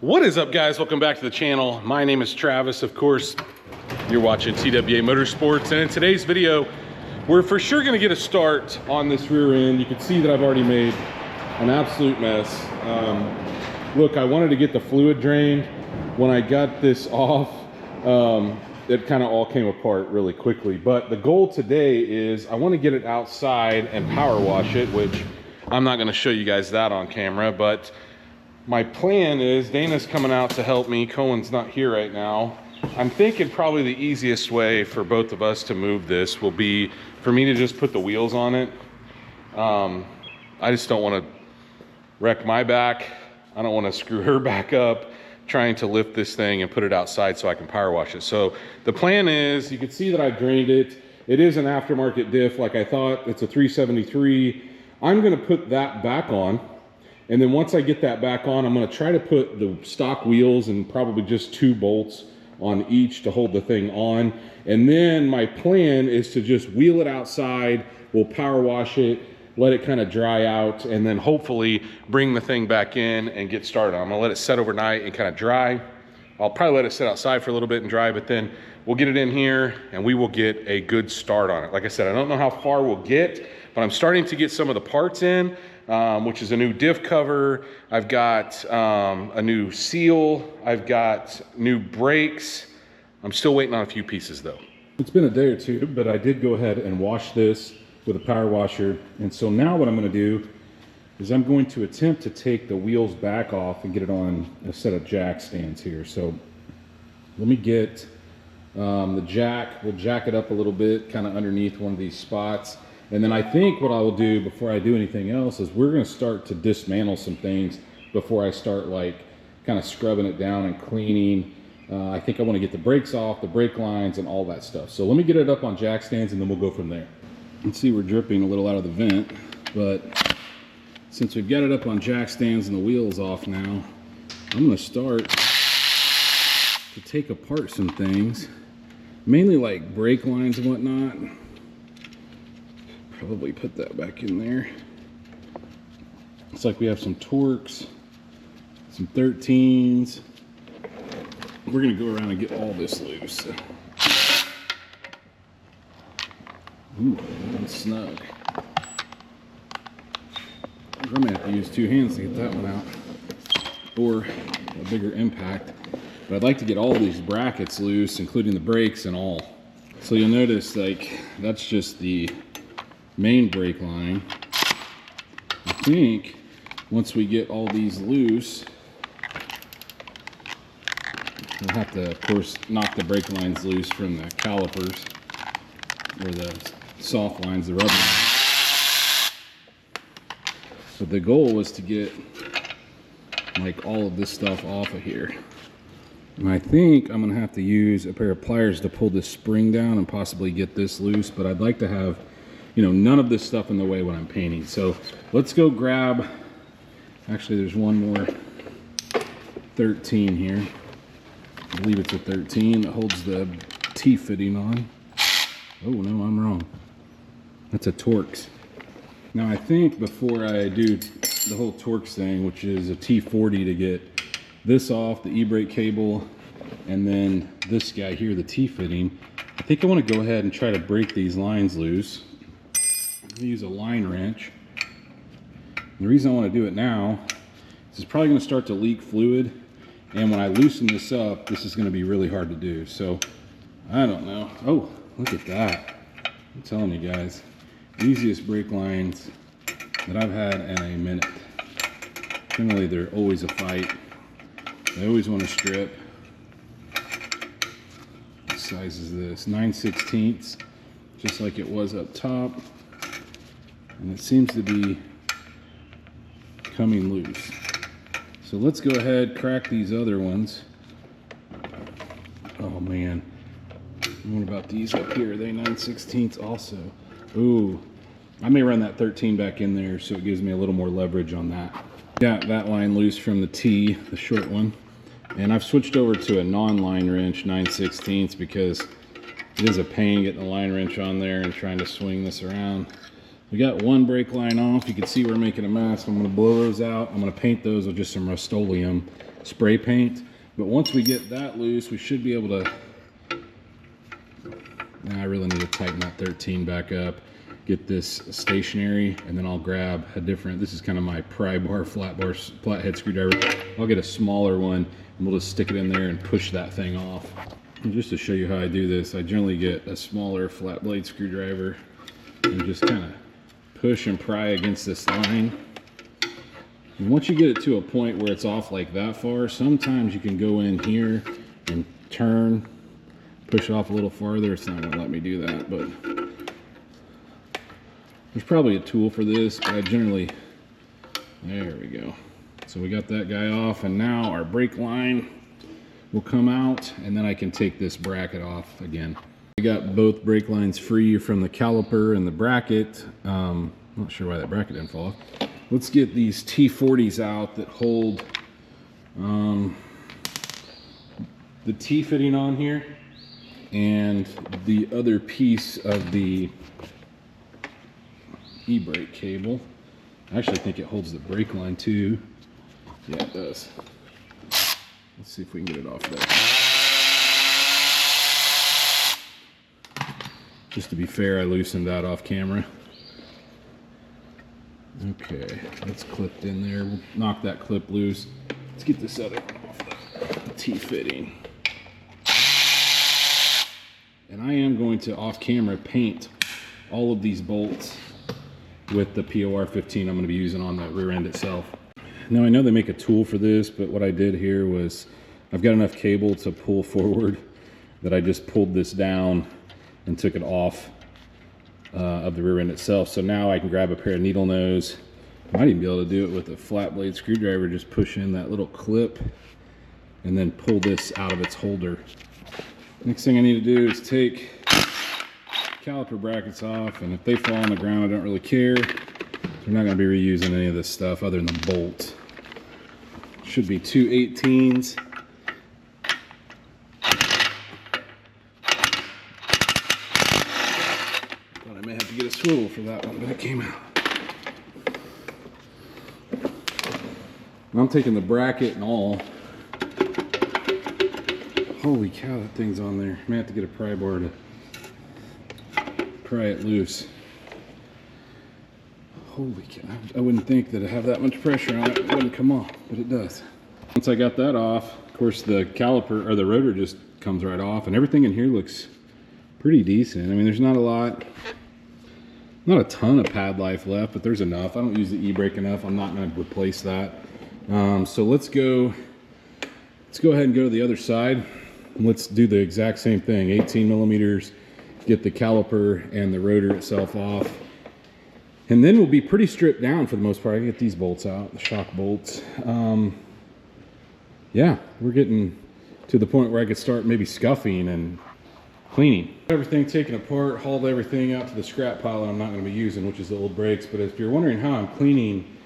What is up, guys? Welcome back to the channel. My name is Travis. Of course, you're watching TWA Motorsports, and in today's video we're for sure going to get a start on this rear end. You can see that I've already made an absolute mess. Look, I wanted to get the fluid drained. When I got this off, it kind of all came apart really quickly, but the goal today is I want to get it outside and power wash it, which I'm not going to show you guys that on camera, but my plan is Dana's coming out to help me. Cohen's not here right now. I'm thinking probably the easiest way for both of us to move this will be for me to just put the wheels on it. I just don't want to wreck my back. I don't want to screw her back up trying to lift this thing and put it outside so I can power wash it. So the plan is, you can see that I've drained it. It is an aftermarket diff like I thought. It's a 373. I'm going to put that back on. And then once I get that back on, I'm going to try to put the stock wheels and probably just 2 bolts on each to hold the thing on. And then my plan is to just wheel it outside. We'll power wash it, let it kind of dry out, and then hopefully bring the thing back in and get started. I'm going to let it set overnight and kind of dry. I'll probably let it sit outside for a little bit and dry, but then we'll get it in here and we will get a good start on it. Like I said, I don't know how far we'll get, but I'm starting to get some of the parts in. Which is a new diff cover. I've got a new seal. I've got new brakes. I'm still waiting on a few pieces though. It's been a day or two, but I did go ahead and wash this with a power washer. And so now what I'm going to do is I'm going to attempt to take the wheels back off and get it on a set of jack stands here. So let me get the jack. We'll jack it up a little bit, kind of underneath one of these spots. And then I think what I will do before I do anything else is we're going to start to dismantle some things before I start like kind of scrubbing it down and cleaning. I think I want to get the brakes off, the brake lines, and all that stuff. So let me get it up on jack stands and then we'll go from there. You can see we're dripping a little out of the vent, but since we've got it up on jack stands and the wheels off now, I'm going to start to take apart some things, mainly like brake lines and whatnot. Probably put that back in there. Looks like we have some Torques, some 13s. We're gonna go around and get all this loose. Ooh, that's snug. I'm gonna have to use 2 hands to get that one out, or a bigger impact. But I'd like to get all these brackets loose, including the brakes and all. So you'll notice, like, that's just the main brake line. I think once we get all these loose, we'll have to, of course, knock the brake lines loose from the calipers, or the soft lines, the rubber lines. But the goal was to get like all of this stuff off of here. And I think I'm gonna have to use a pair of pliers to pull this spring down and possibly get this loose, but I'd like to have, you know, none of this stuff in the way when I'm painting. So let's go grab, actually there's one more 13 here. I believe it's a 13 that holds the T-fitting on. Oh no, I'm wrong. That's a Torx. Now I think before I do the whole Torx thing, which is a T40 to get this off, the e-brake cable, and then this guy here, the T-fitting, I think I want to go ahead and try to break these lines loose. Use a line wrench. And the reason I want to do it now is it's probably going to start to leak fluid, and when I loosen this up, this is going to be really hard to do. So I don't know. Oh, look at that. I'm telling you guys, easiest brake lines that I've had in a minute. Generally they're always a fight. I always want to strip. What size is this? 9/16, just like it was up top. And it seems to be coming loose. So let's go ahead, crack these other ones. Oh man, what about these up here? Are they 9/16 also? Ooh, I may run that 13 back in there so it gives me a little more leverage on that. Got that line loose from the T, the short one. And I've switched over to a non-line wrench, 9/16, because it is a pain getting the line wrench on there and trying to swing this around. We got one brake line off. You can see we're making a mess. I'm going to blow those out. I'm going to paint those with just some Rust-Oleum spray paint. But once we get that loose, we should be able to, now I really need to tighten that 13 back up, get this stationary, and then I'll grab a different, this is kind of my pry bar, flathead screwdriver. I'll get a smaller one and we'll just stick it in there and push that thing off. And just to show you how I do this, I generally get a smaller flat blade screwdriver and just kind of push and pry against this line. And once you get it to a point where it's off like that far, sometimes you can go in here and turn, push it off a little farther. It's not going to let me do that, but there's probably a tool for this, but I generally, there we go. So we got that guy off, and now our brake line will come out, and then I can take this bracket off again. We got both brake lines free from the caliper and the bracket. Not sure why that bracket didn't fall off. Let's get these T40s out that hold the T-fitting on here and the other piece of the e-brake cable. I actually think it holds the brake line too. Yeah, it does. Let's see if we can get it off there. Just to be fair, I loosened that off camera. Okay, that's clipped in there. We'll knock that clip loose. Let's get this other one off the T-fitting. And I am going to, off camera, paint all of these bolts with the POR 15 I'm going to be using on the rear end itself. Now I know they make a tool for this, but what I did here was I've got enough cable to pull forward that I just pulled this down and took it off of the rear end itself. So now I can grab a pair of needle nose. I might even be able to do it with a flat blade screwdriver, just push in that little clip and then pull this out of its holder. Next thing I need to do is take caliper brackets off, and if they fall on the ground, I don't really care. They're not going to be reusing any of this stuff other than the bolt. Should be 2 18s. Thought I may have to get a swivel for that one, but it came out. I'm taking the bracket and all. Holy cow, that thing's on there. May have to get a pry bar to pry it loose. Holy cow, I wouldn't think that it'd have that much pressure on it. It wouldn't come off, but it does. Once I got that off, of course the caliper, or the rotor, just comes right off, and everything in here looks pretty decent. I mean, there's not a lot, not a ton of pad life left, but there's enough. I don't use the e-brake enough. I'm not going to replace that. So let's go ahead and go to the other side. Let's do the exact same thing, 18 millimeters, get the caliper and the rotor itself off. And then we'll be pretty stripped down for the most part. I can get these bolts out, the shock bolts. Yeah, we're getting to the point where I could start maybe scuffing and cleaning. Everything taken apart, hauled everything out to the scrap pile that I'm not going to be using, which is the old brakes. But if you're wondering how I'm cleaning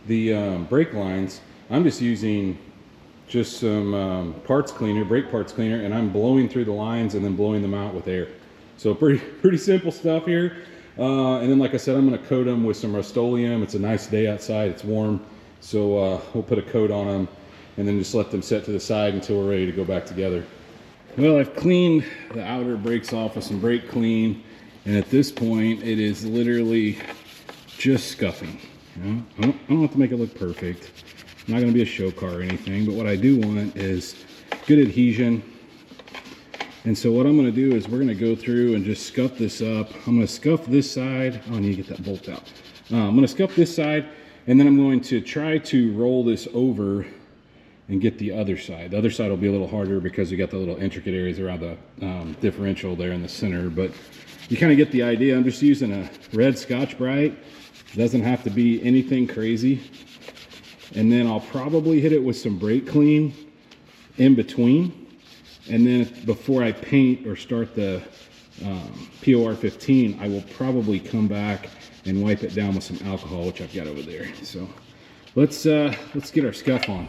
the brake lines, I'm just using some parts cleaner, brake parts cleaner, and I'm blowing through the lines and then blowing them out with air. So pretty simple stuff here. And then, like I said, I'm going to coat them with some Rust-Oleum. It's a nice day outside, it's warm, so we'll put a coat on them and then just let them set to the side until we're ready to go back together. Well, I've cleaned the outer brakes off with some brake clean, and at this point it is literally just scuffing. You know? I don't have to make it look perfect. I'm not going to be a show car or anything, but what I do want is good adhesion. And so what I'm going to do is we're going to go through and just scuff this up. I'm going to scuff this side. Oh, I need to get that bolt out. I'm going to scuff this side, and then I'm going to try to roll this over and get the other side. The other side will be a little harder because we got the little intricate areas around the differential there in the center, but you kind of get the idea. I'm just using a red Scotch-Brite. It doesn't have to be anything crazy. And then I'll probably hit it with some brake clean in between. And then before I paint or start the POR 15, I will probably come back and wipe it down with some alcohol, which I've got over there. So let's get our scuff on.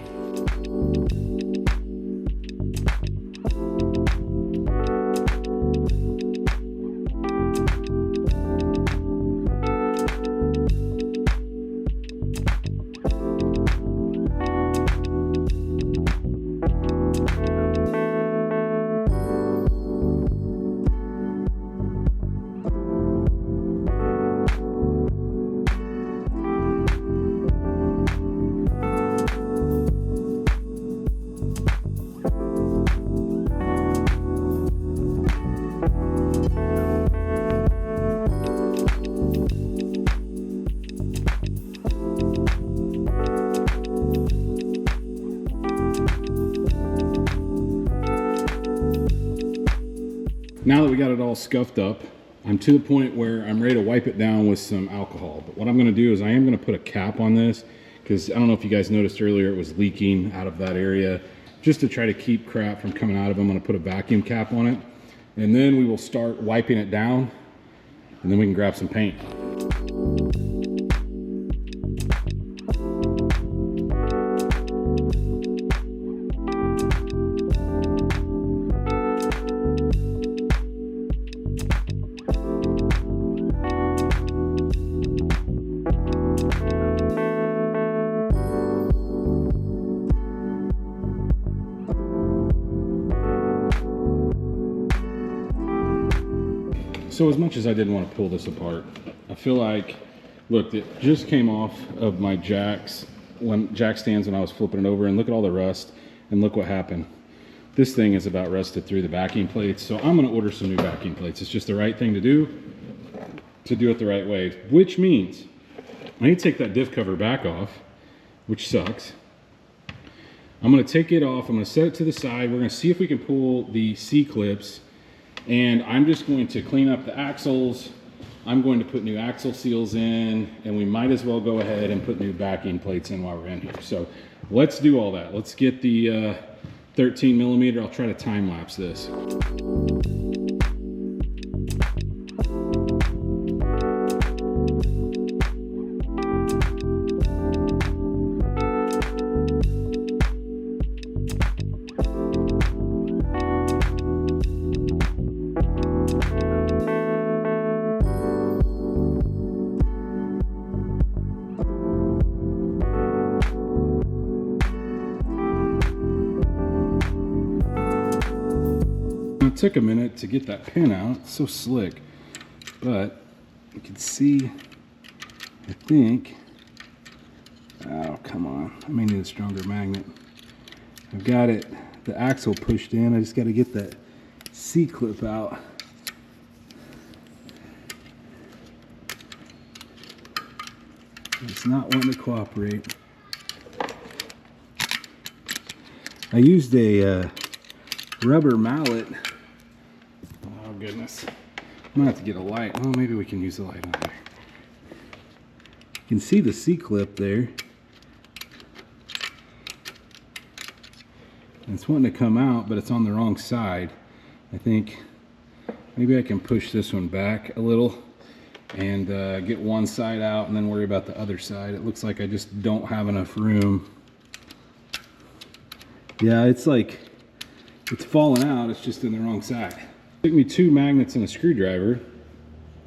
Now that we got it all scuffed up, I'm to the point where I'm ready to wipe it down with some alcohol. But what I'm gonna do is I am gonna put a cap on this, because I don't know if you guys noticed earlier, it was leaking out of that area. Just to try to keep crap from coming out of it, I'm gonna put a vacuum cap on it. And then we will start wiping it down, and then we can grab some paint. So as much as I didn't want to pull this apart, I feel like, look, it just came off of my jack stands when I was flipping it over, and look at all the rust, and look what happened. This thing is about rusted through the backing plates, so I'm going to order some new backing plates. It's just the right thing to do it the right way, which means I need to take that diff cover back off, which sucks. I'm going to take it off, I'm going to set it to the side, we're going to see if we can pull the C-clips, and I'm just going to clean up the axles. I'm going to put new axle seals in, and we might as well go ahead and put new backing plates in while we're in here. So let's do all that. Let's get the 13 millimeter. I'll try to time lapse this. It took a minute to get that pin out. It's so slick, but you can see, I think, oh come on, I may need a stronger magnet. I've got it, the axle pushed in. I just got to get that C-clip out. It's not wanting to cooperate. I used a rubber mallet. Oh goodness. I'm gonna have to get a light. Oh, maybe we can use the light on there. You can see the C-clip there. And it's wanting to come out, but it's on the wrong side. I think maybe I can push this one back a little and get one side out and then worry about the other side. It looks like I just don't have enough room. Yeah, it's like, it's falling out, it's just in the wrong side. It took me 2 magnets and a screwdriver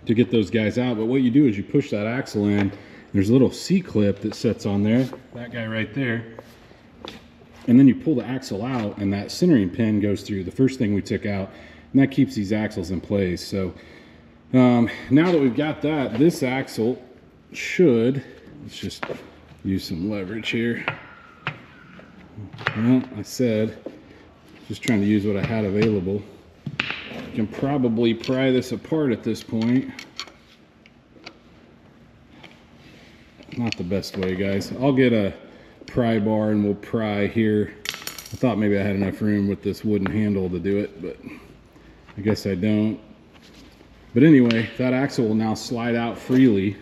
to get those guys out, but what you do is you push that axle in, there's a little C-clip that sits on there, that guy right there, and then you pull the axle out and that centering pin goes through the first thing we took out, and that keeps these axles in place. So now that we've got that, this axle should, let's just use some leverage here. Well, I said, just trying to use what I had available. I can probably pry this apart at this point. Not the best way, guys. I'll get a pry bar and we'll pry here. I thought maybe I had enough room with this wooden handle to do it, but I guess I don't. But anyway, that axle will now slide out freely,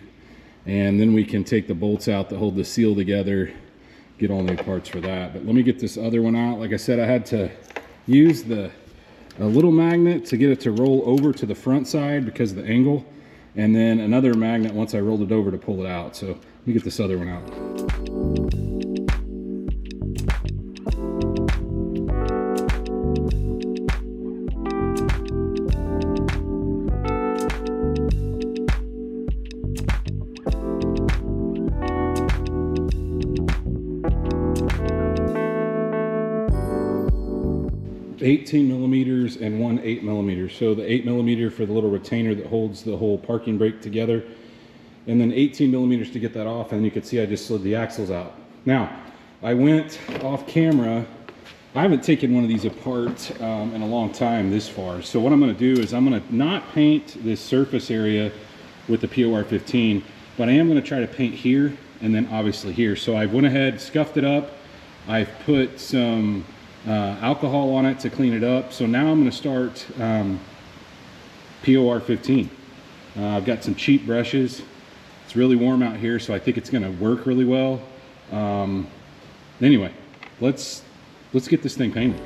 and then we can take the bolts out that hold the seal together, get all new parts for that. But let me get this other one out. Like I said, I had to use a little magnet to get it to roll over to the front side because of the angle, and then another magnet once I rolled it over to pull it out. So let me get this other one out. 18 millimeters and one 8 millimeter. So the 8 millimeter for the little retainer that holds the whole parking brake together, and then 18 millimeters to get that off. And you can see I just slid the axles out. Now, I went off camera. I haven't taken one of these apart in a long time this far. So what I'm gonna do is I'm gonna not paint this surface area with the POR 15, but I am gonna try to paint here and then obviously here. So I went ahead, scuffed it up. I've put some alcohol on it to clean it up. So now I'm gonna start POR 15. I've got some cheap brushes. It's really warm out here, so I think it's gonna work really well. Anyway, let's get this thing painted.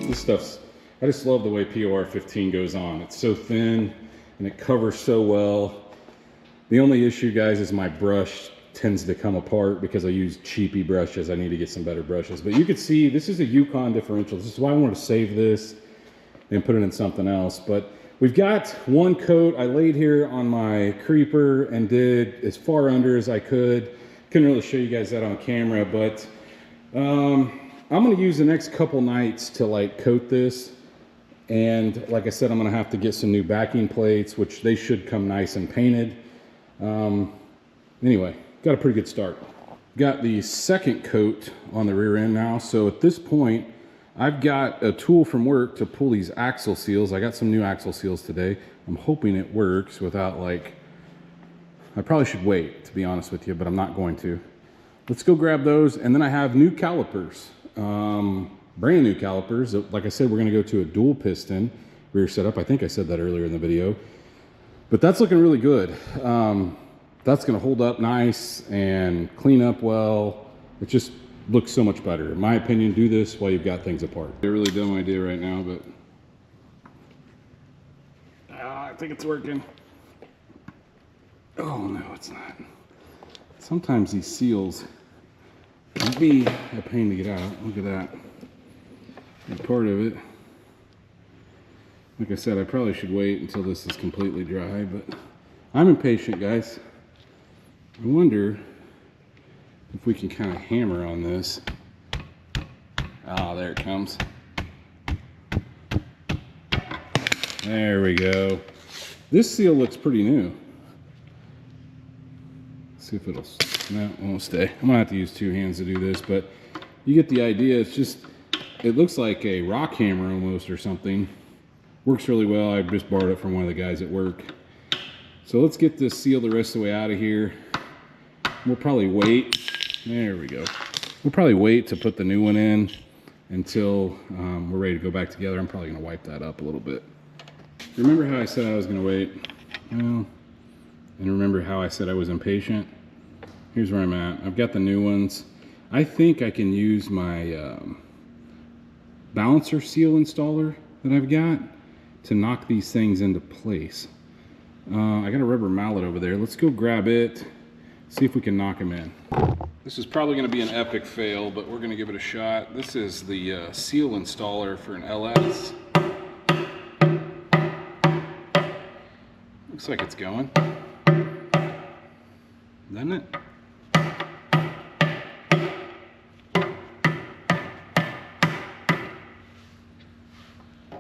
This stuff's, I just love the way POR 15 goes on. It's so thin and it covers so well. The only issue, guys, is my brush tends to come apart because I use cheapy brushes. I need to get some better brushes. But you can see this is a Yukon Differential. This is why I wanted to save this and put it in something else. But we've got one coat I laid here on my creeper and did as far under as I could. Couldn't really show you guys that on camera, but I'm going to use the next couple nights to like coat this, and like I said, I'm going to have to get some new backing plates, which they should come nice and painted. Anyway, got a pretty good start. Got the second coat on the rear end now, so at this point I've got a tool from work to pull these axle seals. I got some new axle seals today. I'm hoping it works without like, I probably should wait, to be honest with you, but I'm not going to. Let's go grab those, and then I have new calipers. Brand new calipers. Like I said, we're going to go to a dual piston rear setup. I think I said that earlier in the video, but that's looking really good. That's going to hold up nice and clean up well. It just looks so much better. In my opinion, do this while you've got things apart. A really dumb idea right now, but I think it's working. Oh no, it's not. Sometimes these seals can be a pain to get out. Look at that. And part of it. Like I said, I probably should wait until this is completely dry, but I'm impatient, guys. I wonder if we can kind of hammer on this. Ah, there it comes. There we go. This seal looks pretty new. See if it'll, no, it won't stay. I'm gonna have to use two hands to do this, but you get the idea. It's just, it looks like a rock hammer almost or something. Works really well. I just borrowed it from one of the guys at work. So let's get this seal the rest of the way out of here. We'll probably wait. There we go. We'll probably wait to put the new one in until we're ready to go back together. I'm probably gonna wipe that up a little bit. Remember how I said I was gonna wait? Well, and remember how I said I was impatient? Here's where I'm at. I've got the new ones. I think I can use my balancer seal installer that I've got to knock these things into place. I got a rubber mallet over there. Let's go grab it, see if we can knock them in. This is probably going to be an epic fail, but we're going to give it a shot. This is the seal installer for an LS. Looks like it's going. Doesn't it?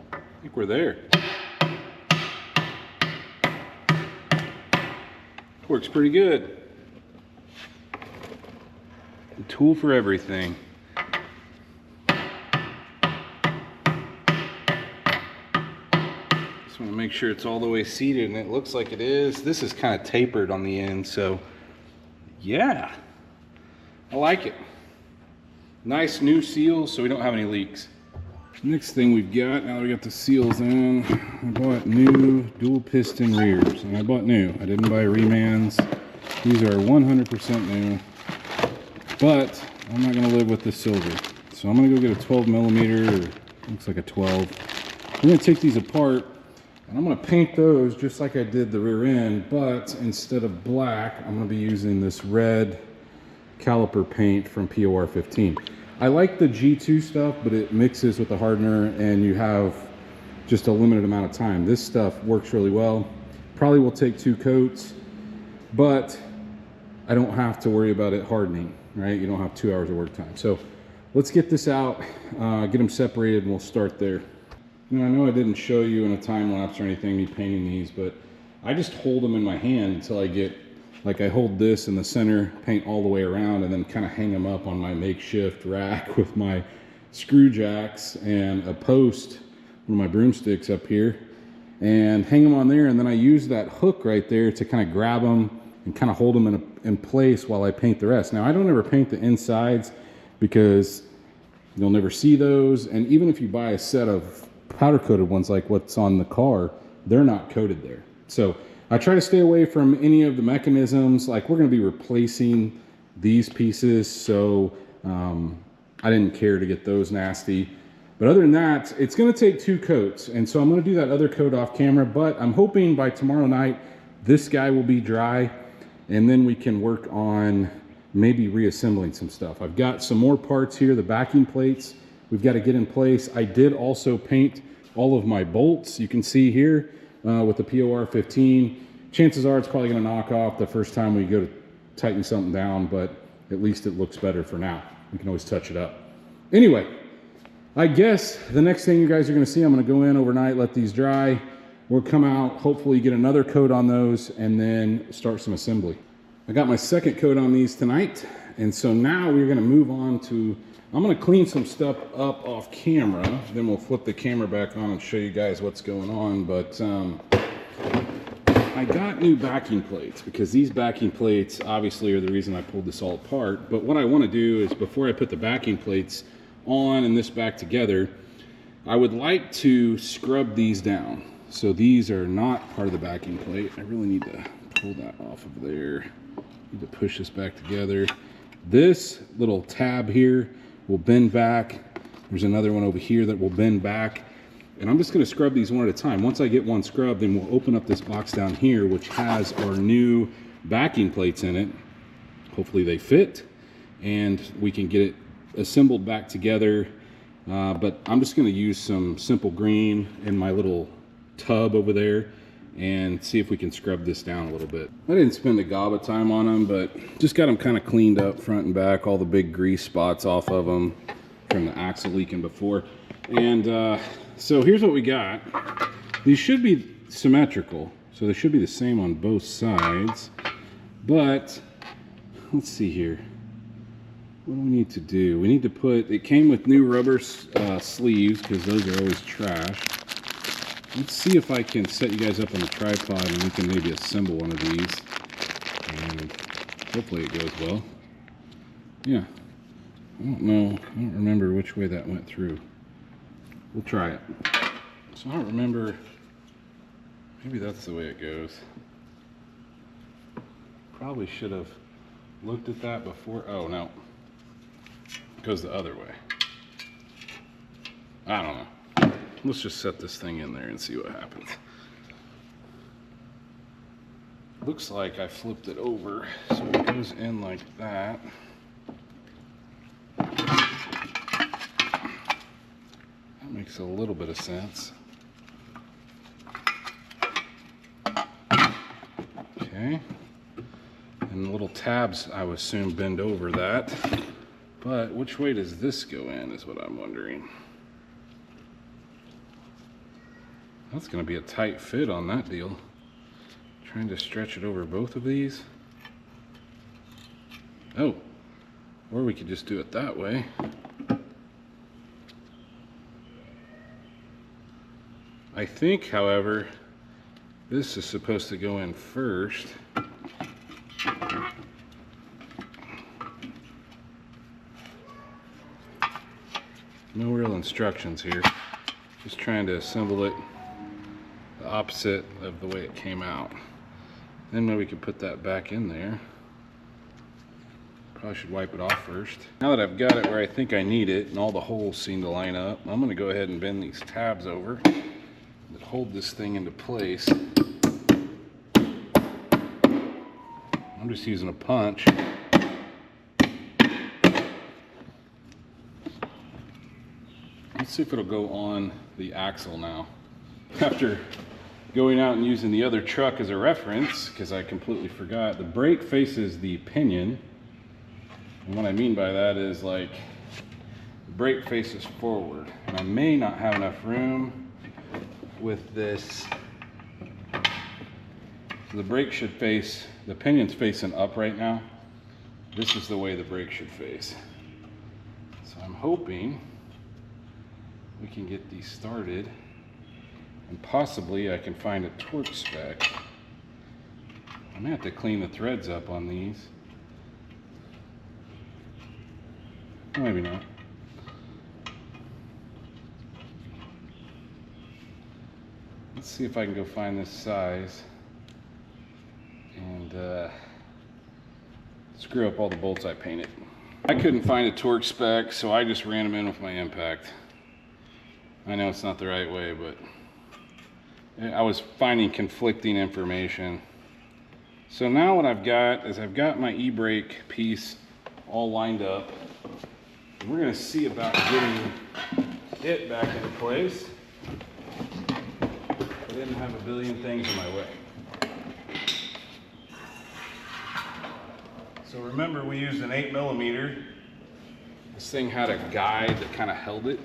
I think we're there. Works pretty good. A tool for everything. Just want to make sure it's all the way seated, and it looks like it is. This is kind of tapered on the end, so yeah, I like it. Nice new seals so we don't have any leaks. Next thing we've got, now that we got the seals in, I bought new dual piston rears. And I bought new. I didn't buy remans. These are 100% new. But I'm not gonna live with the silver. So I'm gonna go get a 12 millimeter, or looks like a 12. I'm gonna take these apart and I'm gonna paint those just like I did the rear end, but instead of black, I'm gonna be using this red caliper paint from POR 15. I like the G2 stuff, but it mixes with the hardener and you have just a limited amount of time. This stuff works really well. Probably will take 2 coats, but I don't have to worry about it hardening, right? You don't have 2 hours of work time. So let's get this out, get them separated, and we'll start there. Now, I know I didn't show you in a time lapse or anything, me painting these, but I just hold them in my hand until I get, like I hold this in the center, paint all the way around, and then kind of hang them up on my makeshift rack with my screw jacks and a post, one of my broomsticks up here, and hang them on there. And then I use that hook right there to kind of grab them and kind of hold them in place while I paint the rest. Now, I don't ever paint the insides because you'll never see those. And even if you buy a set of powder coated ones like what's on the car, they're not coated there. So I try to stay away from any of the mechanisms. Like, we're going to be replacing these pieces, so I didn't care to get those nasty. But other than that, it's going to take 2 coats, and so I'm going to do that other coat off camera, but I'm hoping by tomorrow night this guy will be dry, and then we can work on maybe reassembling some stuff. I've got some more parts here, the backing plates we've got to get in place. I did also paint all of my bolts. You can see here with the POR 15. Chances are it's probably going to knock off the first time we go to tighten something down, but at least it looks better for now. We can always touch it up. Anyway, I guess the next thing you guys are going to see, I'm going to go in overnight, let these dry. We'll come out, hopefully get another coat on those, and then start some assembly. I got my second coat on these tonight, and so now we're going to move on to, I'm going to clean some stuff up off camera, then we'll flip the camera back on and show you guys what's going on. But I got new backing plates because these backing plates obviously are the reason I pulled this all apart. But what I want to do is, before I put the backing plates on and this back together, I would like to scrub these down. So these are not part of the backing plate. I really need to pull that off of there. Need to push this back together. This little tab here will bend back. There's another one over here that will bend back. And I'm just going to scrub these one at a time. Once I get one scrubbed, then we'll open up this box down here, which has our new backing plates in it. Hopefully they fit, and we can get it assembled back together. But I'm just going to use some simple green in my little tub over there and see if we can scrub this down a little bit. I didn't spend a gob of time on them, but just got them kind of cleaned up front and back, all the big grease spots off of them from the axle leaking before. And so here's what we got. These should be symmetrical, so they should be the same on both sides. But let's see here. What do we need to do? We need to put, it came with new rubber sleeves because those are always trash. Let's see if I can set you guys up on a tripod and we can maybe assemble one of these. And hopefully it goes well. Yeah. I don't know. I don't remember which way that went through. We'll try it. So I don't remember. Maybe that's the way it goes. Probably should have looked at that before. Oh, no. It goes the other way. I don't know. Let's just set this thing in there and see what happens. Looks like I flipped it over, so it goes in like that. That makes a little bit of sense. Okay. And the little tabs, I would assume, bend over that. But which way does this go in is what I'm wondering. That's going to be a tight fit on that deal. Trying to stretch it over both of these. Oh, or we could just do it that way. I think, however, this is supposed to go in first. No real instructions here. Just trying to assemble it the opposite of the way it came out. Then maybe we could put that back in there. Probably should wipe it off first. Now that I've got it where I think I need it and all the holes seem to line up, I'm gonna go ahead and bend these tabs over that hold this thing into place. I'm just using a punch. Let's see if it'll go on the axle now. After going out and using the other truck as a reference, because I completely forgot, the brake faces the pinion. And what I mean by that is, like, the brake faces forward. And I may not have enough room with this. So the brake should face, the pinion's facing up right now. This is the way the brake should face. So I'm hoping we can get these started, and possibly I can find a torque spec. I may have to clean the threads up on these. Maybe not. Let's see if I can go find this size and screw up all the bolts I painted. I couldn't find a torque spec, so I just ran them in with my impact. I know it's not the right way, but I was finding conflicting information. So now what I've got is I've got my e-brake piece all lined up. We're going to see about getting it back into place. I didn't have a billion things in my way. So remember, we used an 8mm. This thing had a guide that kind of held it.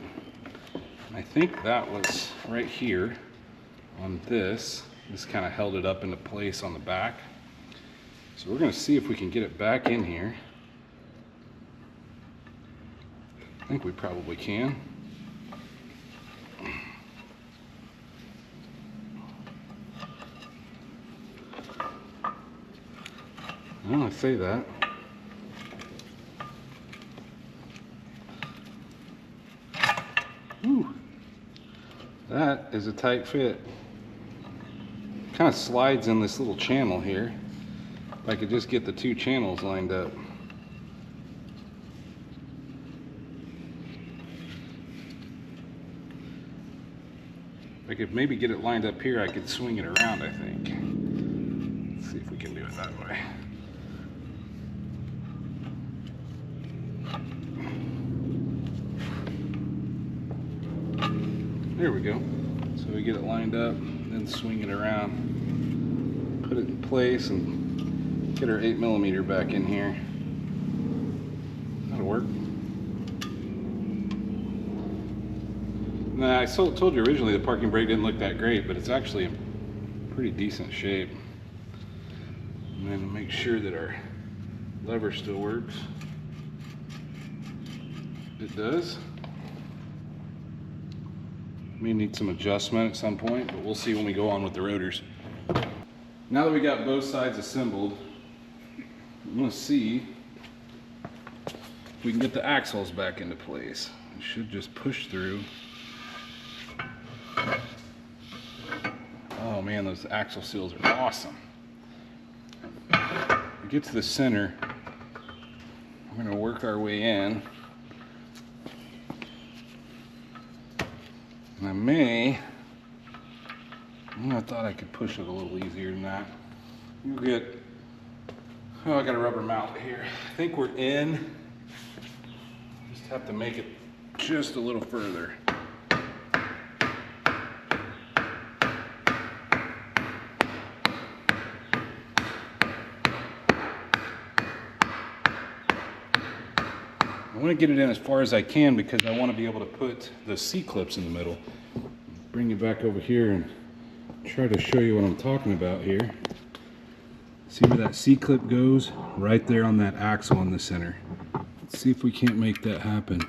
I think that was right here on this. This kind of held it up into place on the back. So we're going to see if we can get it back in here. I think we probably can. Well, I say that. Ooh. That is a tight fit. Kind of slides in this little channel here. If I could just get the two channels lined up. If I could maybe get it lined up here, I could swing it around, I think. Let's see if we can do it that way. There we go. So we get it lined up, then swing it around, put it in place, and get our 8mm back in here. That'll work. Now, I told you originally the parking brake didn't look that great, but it's actually in pretty decent shape. And then make sure that our lever still works. It does. May need some adjustment at some point, but we'll see when we go on with the rotors. Now that we got both sides assembled, I'm going to see if we can get the axles back into place. It should just push through. Oh man, those axle seals are awesome. We get to the center, we're going to work our way in. And I thought I could push it a little easier than that. You'll get, oh, I got a rubber mallet here. I think we're in. Just have to make it just a little further. I want to get it in as far as I can because I want to be able to put the C-clips in the middle. Bring you back over here and try to show you what I'm talking about here. See where that C-clip goes? Right there on that axle in the center. Let's see if we can't make that happen.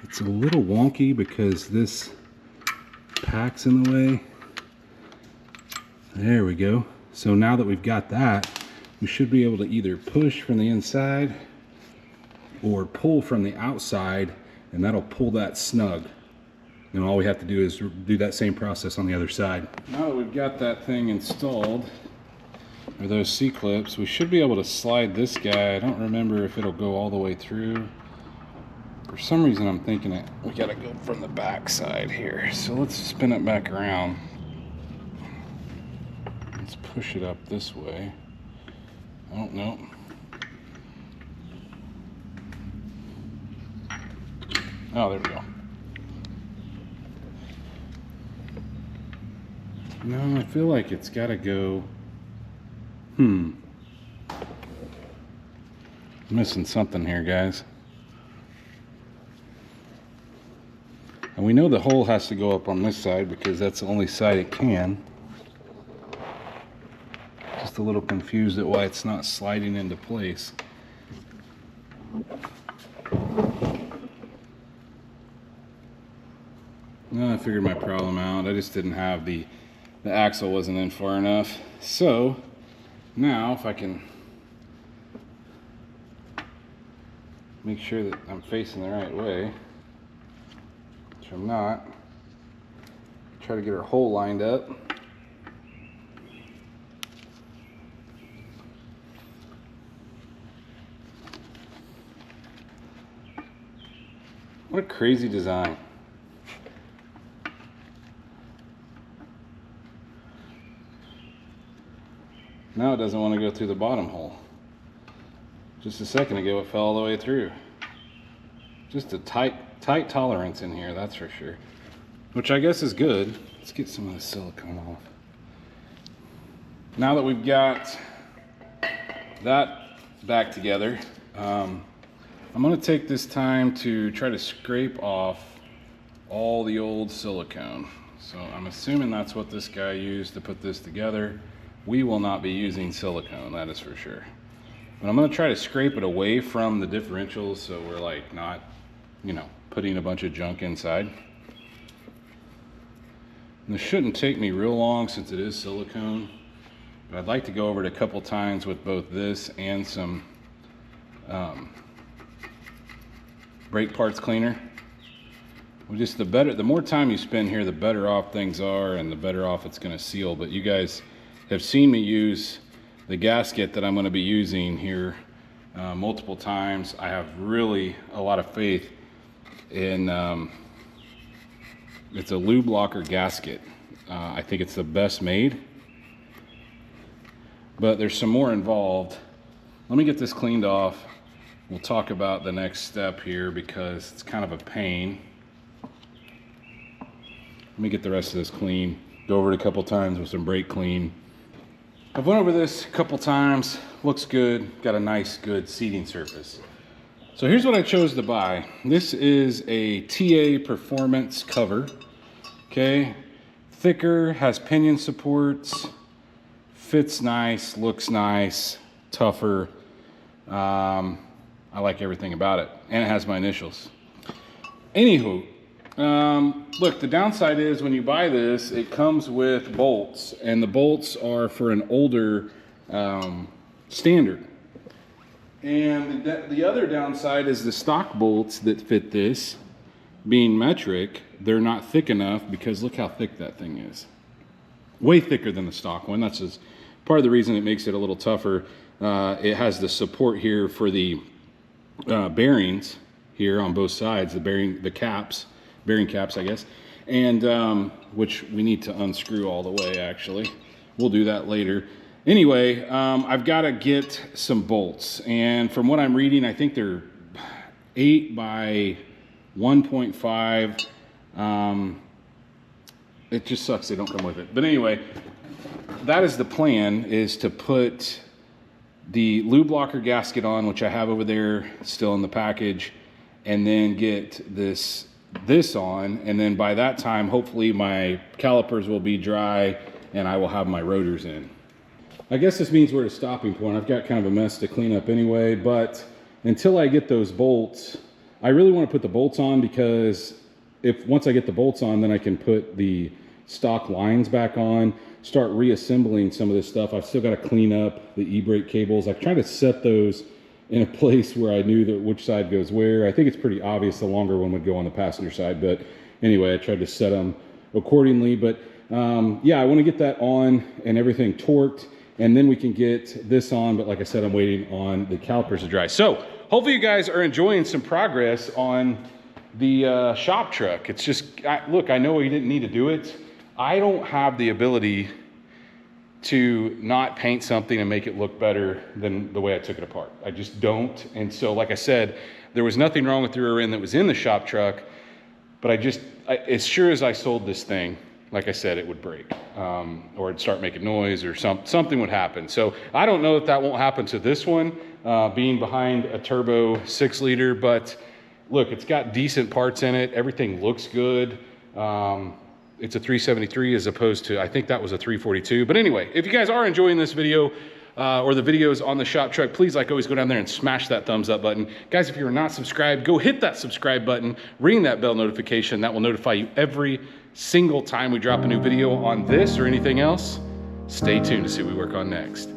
It's a little wonky because this pack's in the way. There we go. So now that we've got that, we should be able to either push from the inside or pull from the outside, and that'll pull that snug. And all we have to do is do that same process on the other side. Now that we've got that thing installed, are those C-clips. We should be able to slide this guy. I don't remember if it'll go all the way through. For some reason I'm thinking we gotta go from the back side here. So let's spin it back around. Let's push it up this way. Oh, no. Oh, there we go. No, I feel like it's gotta go. Missing something here, guys. And we know the hole has to go up on this side because that's the only side it can. Just a little confused at why it's not sliding into place. No, I figured my problem out. I just didn't have the axle wasn't in far enough. So now if I can make sure that I'm facing the right way, which I'm not, try to get our hole lined up. What a crazy design. Now it doesn't want to go through the bottom hole. Just a second ago it fell all the way through. Just a tight tolerance in here, that's for sure. Which I guess is good. Let's get some of the silicone off. Now that we've got that back together, I'm going to take this time to try to scrape off all the old silicone. So I'm assuming that's what this guy used to put this together. We will not be using silicone, that is for sure. But I'm going to try to scrape it away from the differentials so we're like not, you know, putting a bunch of junk inside. And this shouldn't take me real long since it is silicone. But I'd like to go over it a couple times with both this and some brake parts cleaner. Just the more time you spend here, the better off things are and the better off it's going to seal. But you guys have seen me use the gasket that I'm going to be using here multiple times. I have really a lot of faith in it's a lube locker gasket. I think it's the best made, but there's some more involved. Let me get this cleaned off. We'll talk about the next step here because it's kind of a pain. Let me get the rest of this clean. Go over it a couple times with some brake clean. I've went over this a couple times. Looks good. Got a nice, good seating surface. So here's what I chose to buy. This is a TA Performance cover. Okay, thicker, has pinion supports, fits nice, looks nice, tougher. I like everything about it, and it has my initials. Anywho, look, the downside is when you buy this, it comes with bolts, and the bolts are for an older standard. And the other downside is the stock bolts that fit this, being metric, they're not thick enough because look how thick that thing is. Way thicker than the stock one. That's just part of the reason it makes it a little tougher. It has the support here for the bearings here on both sides, the bearing caps, I guess, and which we need to unscrew all the way actually. We'll do that later. Anyway, I've got to get some bolts, and from what I'm reading, I think they're 8 by 1.5. It just sucks they don't come with it. But anyway, that is the plan, is to put the lube locker gasket on, which I have over there still in the package, and then get this on, and then by that time, hopefully my calipers will be dry and I will have my rotors in. I guess this means we're at a stopping point. I've got kind of a mess to clean up anyway, but until I get those bolts, I really want to put the bolts on, because once I get the bolts on, then I can put the stock lines back on, start reassembling some of this stuff. I've still got to clean up the e-brake cables. I've tried to set those in a place where I knew that which side goes where. I think it's pretty obvious the longer one would go on the passenger side, but anyway, I tried to set them accordingly. But yeah, I want to get that on and everything torqued, and then we can get this on. But like I said, I'm waiting on the calipers to dry. So hopefully you guys are enjoying some progress on the shop truck. It's just, look, I know you didn't need to do it. I don't have the ability to not paint something and make it look better than the way I took it apart. I just don't. And so, like I said, there was nothing wrong with the rear end that was in the shop truck, but as sure as I sold this thing, like I said, it would break, or it'd start making noise, or something would happen. So I don't know if that won't happen to this one, being behind a turbo 6-liter, but look, it's got decent parts in it. Everything looks good. It's a 373 as opposed to, I think that was a 342. But anyway, if you guys are enjoying this video, or the videos on the shop truck, please, like always, go down there and smash that thumbs up button. Guys, if you're not subscribed, go hit that subscribe button, ring that bell notification. That will notify you every single time we drop a new video on this or anything else. Stay tuned to see what we work on next.